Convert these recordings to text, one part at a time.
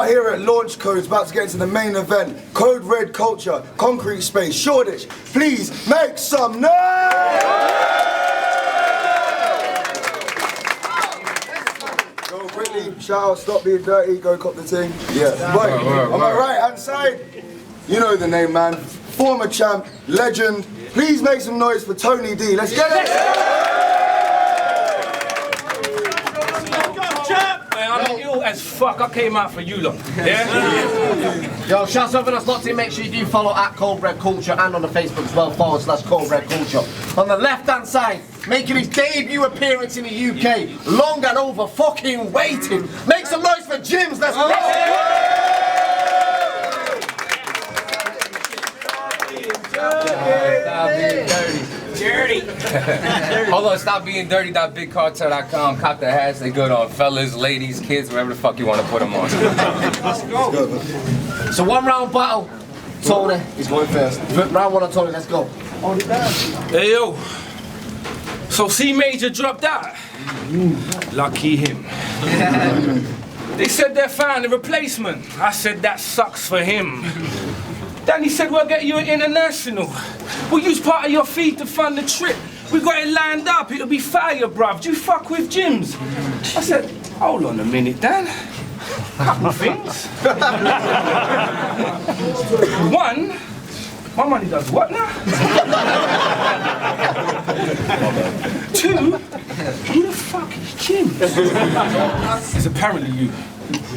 Here at Launch Code's about to get into the main event. Code Red Culture, Concrete Space, Shoreditch. Please make some noise! Go quickly, shout out, stop being dirty, go cop the thing. Yeah. Right, on my right hand side, you know the name, man. Former champ, legend. Please make some noise for Tony D. Let's get it! As fuck, I came out for you lot. Yeah? Yo, shout out for us lot to make sure you do follow at Cold Red Culture and on the Facebook as well, /Cold Red Culture. On the left hand side, making his debut appearance in the UK, long and over fucking waiting. Make some noise for Jimz, let's go! Dirty. Hold on, stop being dirty. BigCartel.com. Cop the hats. They good on fellas, ladies, kids, whatever the fuck you want to put them on. Let's go. So 1 round battle. Tony, he's going first. Round 1 on Tony, let's go. Hey yo. So C Major dropped out. Lucky him. They said they found a replacement. I said that sucks for him. Then he said, we'll get you an international. We'll use part of your fee to fund the trip. We got it lined up, it'll be fire, bruv. Do you fuck with Jimz? I said, hold on a minute, Dan. Couple things. One, my money does what now? 2, who the fuck is Jimz? It's apparently you.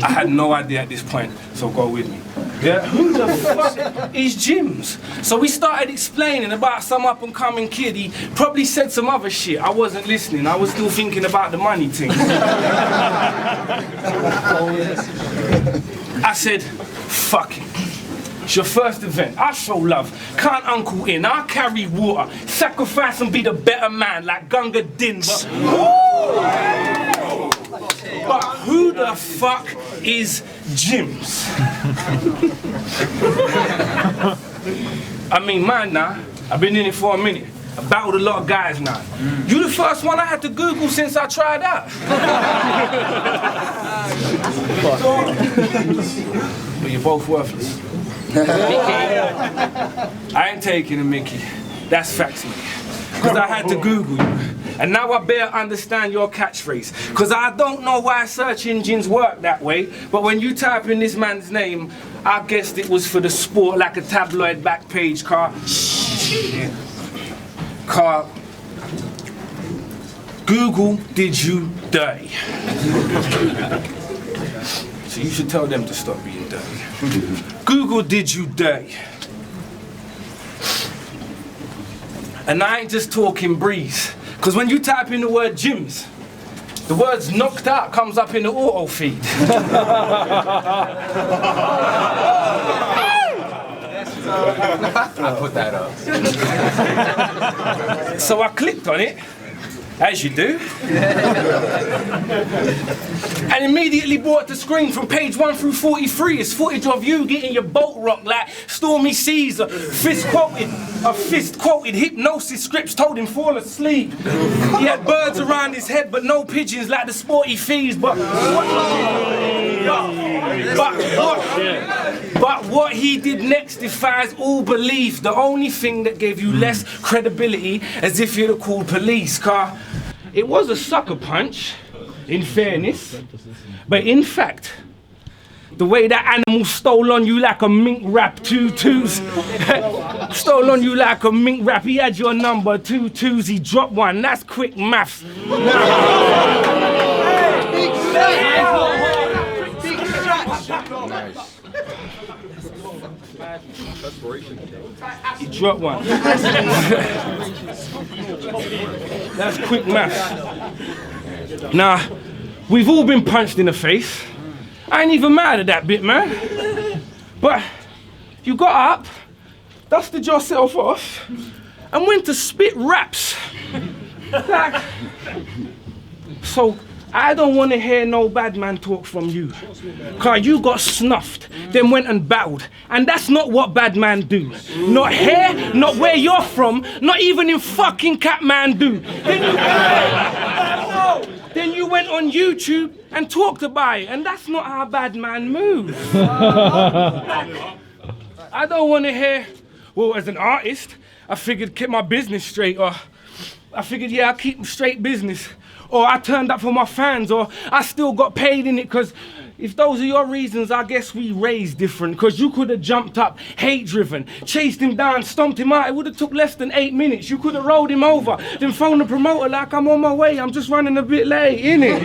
I had no idea at this point, so go with me. Yeah. Who the fuck is Jimz? So we started explaining about some up and coming kid. He probably said some other shit. I wasn't listening. I was still thinking about the money thing. I said, fuck it. It's your first event. I'll show love. Can't uncle in. I'll carry water. Sacrifice and be the better man like Gunga Din. But who the fuck is Jimz? I mean, man, now, I've been in it for a minute. I battled a lot of guys now. You the first one I had to Google since I tried out. But you're both worthless. I ain't taking a Mickey. That's facts, mate. Because I had to Google you. And now I better understand your catchphrase. Because I don't know why search engines work that way, but when you type in this man's name, I guessed it was for the sport like a tabloid back page, car. Car. Google did you dirty. So you should tell them to stop being dirty. Google did you dirty. And I ain't just talking Briggz. Because when you type in the word Jimz, the words knocked out comes up in the auto feed. I put that up. So I clicked on it, as you do, and immediately brought the screen from page 1 through 43. It's footage of you getting your boat rocked like Stormy Seas, a fist quoted hypnosis scripts told him fall asleep. He had birds around his head but no pigeons like the sporty fees. But what he did next defies all belief. The only thing that gave you less credibility as if you'd have called police, car. It was a sucker punch, in fairness, but in fact, the way that animal stole on you like a mink rap, 2 2s, stole on you like a mink rap, he had your number, 2 2s, he dropped 1, that's quick maths. Nice. He dropped one. That's quick maths. Nah, we've all been punched in the face. I ain't even mad at that bit, man. But you got up, dusted yourself off, and went to spit raps. Like, so I don't want to hear no bad man talk from you. Cause you got snuffed, then went and battled. And that's not what bad man do. Not here, not where you're from, not even in fucking Kathmandu. Then you went on YouTube and talked about it, and that's not how bad man moves. I don't want to hear, well, as an artist, I figured keep my business straight, or I figured, yeah, I'll keep straight business. Or I turned up for my fans, or I still got paid in it, because if those are your reasons, I guess we raised different, because you could have jumped up, hate-driven, chased him down, stomped him out. It would have took less than 8 minutes. You could have rolled him over, then phoned the promoter like, I'm on my way, I'm just running a bit late, innit?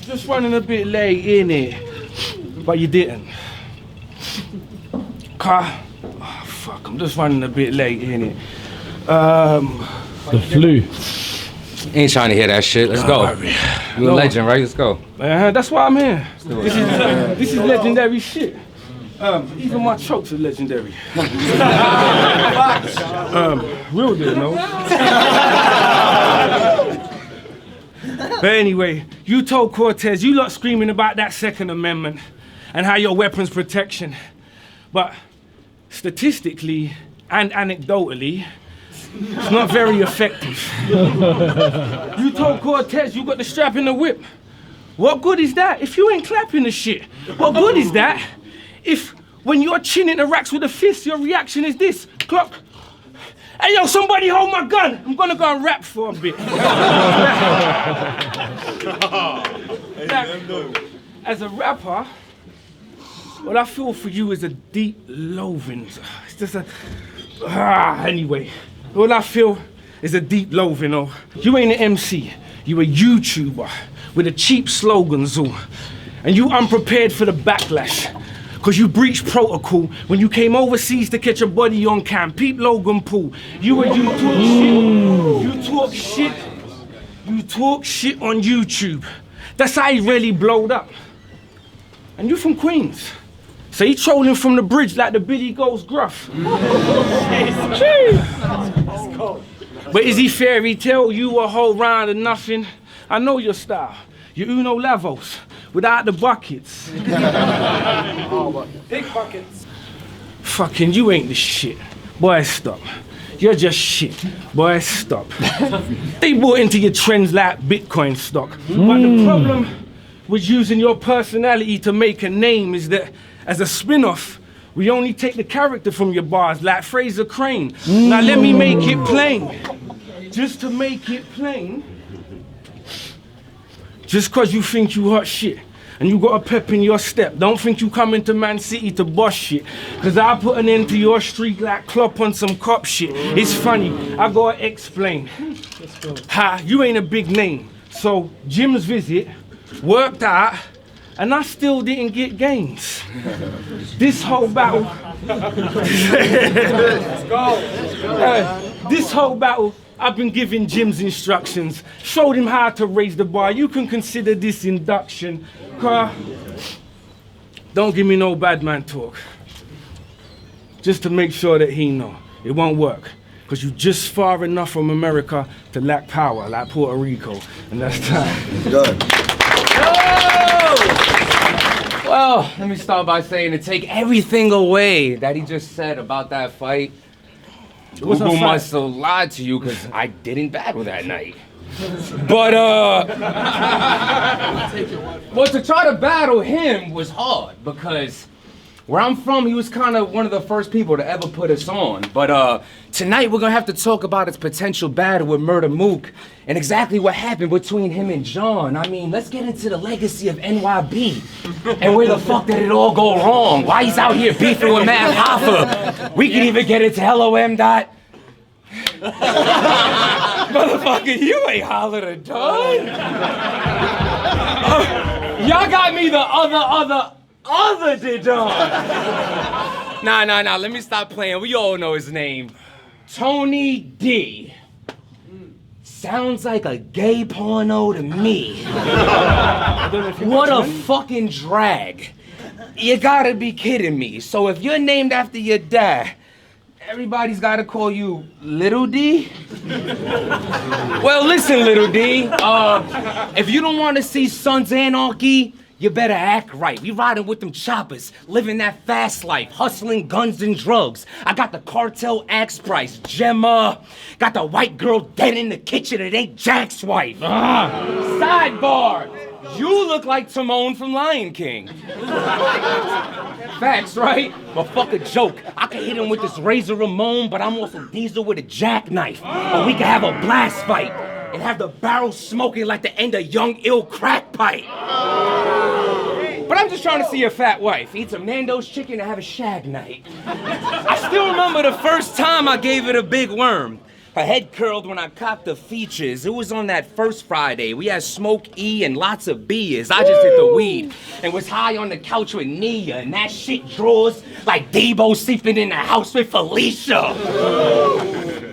Just running a bit late, innit? But you didn't. Fuck, I'm just running a bit late, innit? The flu. Ain't trying to hear that shit. Let's go. You a legend, right? Let's go. That's why I'm here. This is legendary shit. Even my chokes are legendary. Real deal, no? But anyway, you told Cortez, you lot screaming about that Second Amendment and how your weapons protection. But statistically and anecdotally, it's not very effective. You told Cortez you got the strap in the whip. What good is that if you ain't clapping the shit? What good is that if when you're chinning the racks with a fist, your reaction is this? Clock. Hey yo, somebody hold my gun. I'm gonna go and rap for a bit. As a rapper, what I feel for you is a deep loathing. It's just a, anyway. All I feel is a deep loathing. Oh, you ain't an MC, you a YouTuber with a cheap slogan, Zoo. And you unprepared for the backlash. Cause you breached protocol when you came overseas to catch a body on cam. Peep Logan Paul. You talk shit. You talk shit on YouTube. That's how he really blowed up. And you from Queens. So he trolling from the bridge like the Billy Goes Gruff. But is he fairy tale you a whole round of nothing? I know your style. You Uno Lavos without the buckets. Big buckets. Fucking you ain't the shit. Boy, stop. You're just shit. Boy, stop. They bought into your trends like Bitcoin stock. But the problem with using your personality to make a name is that as a spin-off, we only take the character from your bars like Fraser Crane. Now let me make it plain. Just to make it plain, just cause you think you hot shit and you got a pep in your step, don't think you come into Man City to boss shit. Cause I put an end to your streak like Klopp on some cop shit. It's funny, I gotta explain. You ain't a big name. So Jimz visit worked out and I still didn't get gains. This whole battle, this whole battle, I've been giving Jimz instructions, showed him how to raise the bar. You can consider this induction. Don't give me no bad man talk. Just to make sure that he know it won't work. Cause you just far enough from America to lack power, like Puerto Rico, and that's time. Good. Well, let me start by saying to take everything away that he just said about that fight. Google must have lied to you because I didn't battle that night. But, well, to try to battle him was hard because where I'm from, he was kind of one of the first people to ever put us on. But tonight we're gonna have to talk about his potential battle with Murder Mook and exactly what happened between him and John. I mean, let's get into the legacy of NYB and where the fuck did it all go wrong? Why he's out here beefing with Matt Hoffa? We can even get into LOM dot. Motherfucker, you ain't hollered a ton. me the other did on. Nah, let me stop playing. We all know his name. Tony D. Sounds like a gay porno to me. What a fucking drag. You gotta be kidding me. So if you're named after your dad, everybody's gotta call you Little D? Well, listen, Little D. If you don't wanna see Sons Anarchy, you better act right. We riding with them choppers, living that fast life, hustling guns and drugs. I got the cartel axe price, Gemma. Got the white girl dead in the kitchen, it ain't Jaq's wife. Sidebar, you look like Timon from Lion King. Facts, right? But fuck a joke. I can hit him with this Razor Ramon, but I'm also Diesel with a jackknife. Or we can have a blast fight and have the barrel smoking like the end of Young Ill crack pipe. But I'm just trying to see your fat wife. Eat some Nando's chicken and have a shag night. I still remember the first time I gave it a big worm. Her head curled when I copped the features. It was on that first Friday. We had Smoke E and lots of beers. I just hit the weed and was high on the couch with Nia, and that shit draws like Debo sleeping in the house with Felicia.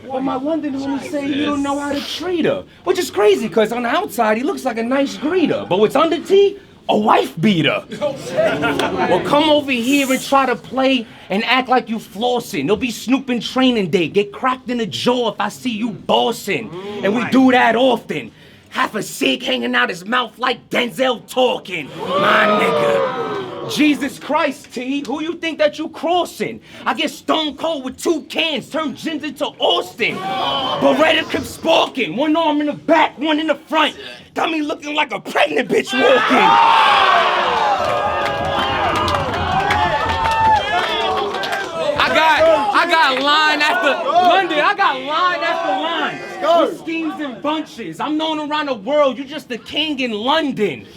But my London homie say you don't know how to treat her, which is crazy because on the outside he looks like a nice greeter, but what's under tea? A wife beater. Well, come over here and try to play and act like you flossing. There'll be snooping training day. Get cracked in the jaw if I see you bossing. And we do that often. Half a cig hanging out his mouth like Denzel talking. My nigga. Jesus Christ, T, who you think that you crossing? I get stone cold with 2 cans, turn Jimz into Austin. Beretta Crip sparking, 1 arm in the back, 1 in the front. Got me looking like a pregnant bitch walking. I got line after London. I got line after line. With schemes and bunches. I'm known around the world. You're just the king in London.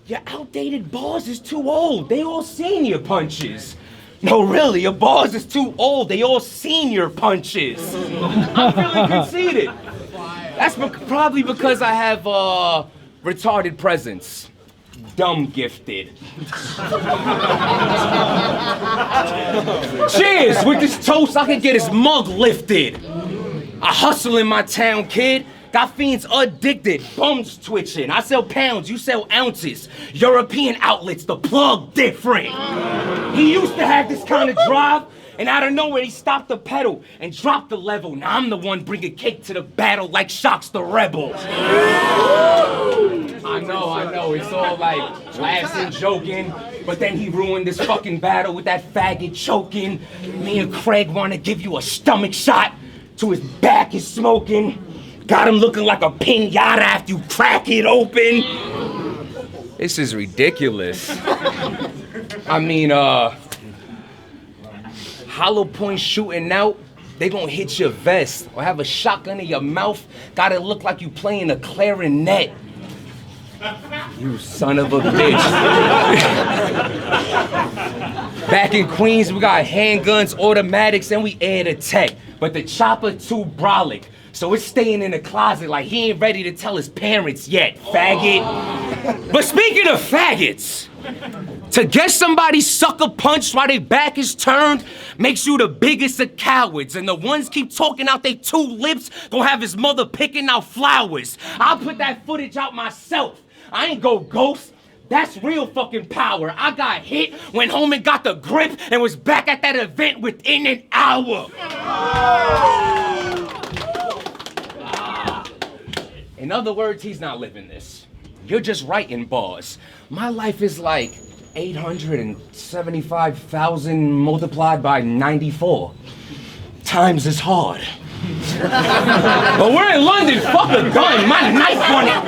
Your outdated bars is too old. They all senior punches. No, really, your bars is too old. They all senior punches. I'm feeling conceited. That's probably because I have retarded presence. Dumb gifted. Cheers! With this toast, I can get his mug lifted. I hustle in my town, kid. Got fiends addicted, bums twitching. I sell pounds, you sell ounces. European outlets, the plug different. He used to have this kind of drive, and out of nowhere he stopped the pedal and dropped the level. Now I'm the one bringing cake to the battle like Jaqq the rebel. I know, it's all like laughing, joking, but then he ruined this fucking battle with that faggot choking. Me and Craig wanna give you a stomach shot to his back is smoking. Got him looking like a pinata after you crack it open. This is ridiculous. I mean, hollow point shooting out, they gonna hit your vest or have a shotgun in your mouth. Gotta look like you playing a clarinet. You son of a bitch. Back in Queens, we got handguns, automatics, and we air the tech. But the chopper too brolic. So it's staying in the closet like he ain't ready to tell his parents yet, faggot. But speaking of faggots, to get somebody sucker punched while their back is turned makes you the biggest of cowards. And the ones keep talking out their 2 lips gonna have his mother picking out flowers. I'll put that footage out myself. I ain't go ghost. That's real fucking power. I got hit when homie got the grip and was back at that event within an hour. In other words, he's not living this. You're just writing bars. My life is like 875,000 multiplied by 94. Times is hard. But we're in London, fuck a gun, my knife on it.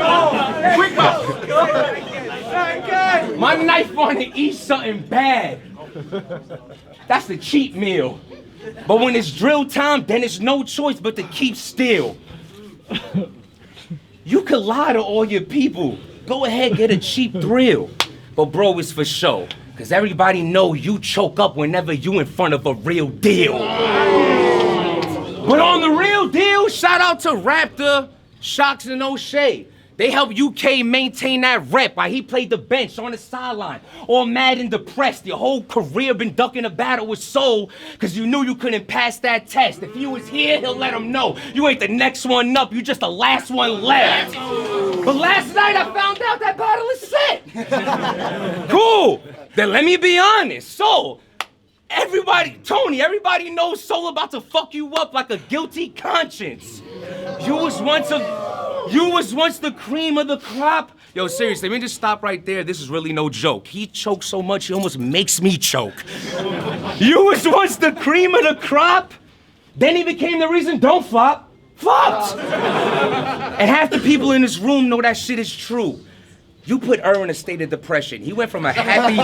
My knife on it eats something bad. That's the cheap meal. But when it's drill time, then it's no choice but to keep still. You could lie to all your people. Go ahead, get a cheap thrill. But bro, it's for show. Cause everybody know you choke up whenever you in front of a real deal. But on the real deal, shout out to Raptor, Shocks and O'Shea. They helped UK maintain that rep while he played the bench on the sideline, all mad and depressed. Your whole career been ducking a battle with Soul because you knew you couldn't pass that test. If he was here, he'll let him know. You ain't the next one up, you just the last one left. But last night I found out that battle is set. Cool. Then let me be honest. Soul, everybody knows Soul about to fuck you up like a guilty conscience. You was once the cream of the crop. Yo, seriously, let me just stop right there. This is really no joke. He choked so much, he almost makes me choke. You was once the cream of the crop, then he became the reason don't flop. Flopped! And half the people in this room know that shit is true. You put in a state of depression. He went from a happy...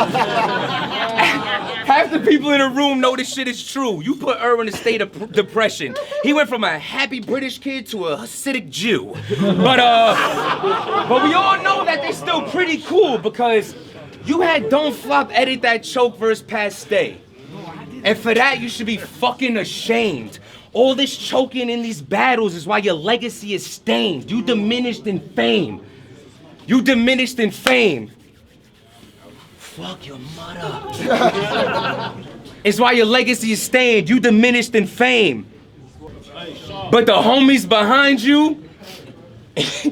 Half the people in the room know this shit is true. You put in a state of depression. He went from a happy British kid to a Hasidic Jew. But we all know that they're still pretty cool because you had Don't Flop edit that choke verse past day. And for that, you should be fucking ashamed. All this choking in these battles is why your legacy is stained. You diminished in fame. You diminished in fame. Fuck your mother. It's why your legacy is stained. You diminished in fame. But the homies behind you,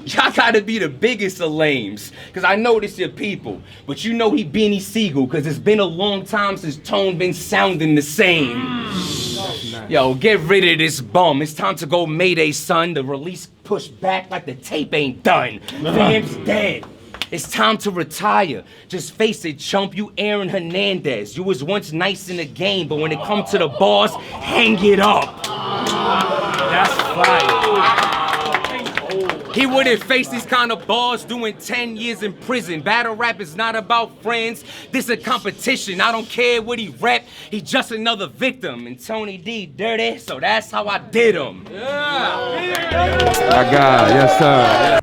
y'all gotta be the biggest of lames. Cause I know this your people, but you know he Beanie Siegel, cause it's been a long time since Tone been sounding the same. Yo, get rid of this bum. It's time to go Mayday, son. The release pushed back like the tape ain't done. Fam's dead. It's time to retire. Just face it, chump, you Aaron Hernandez. You was once nice in the game, but when it comes to the bars, hang it up. That's fire. He wouldn't face these kind of bars doing 10 years in prison. Battle rap is not about friends. This a competition. I don't care what he rap. He just another victim. And Tony D dirty, so that's how I did him. My God, yes sir.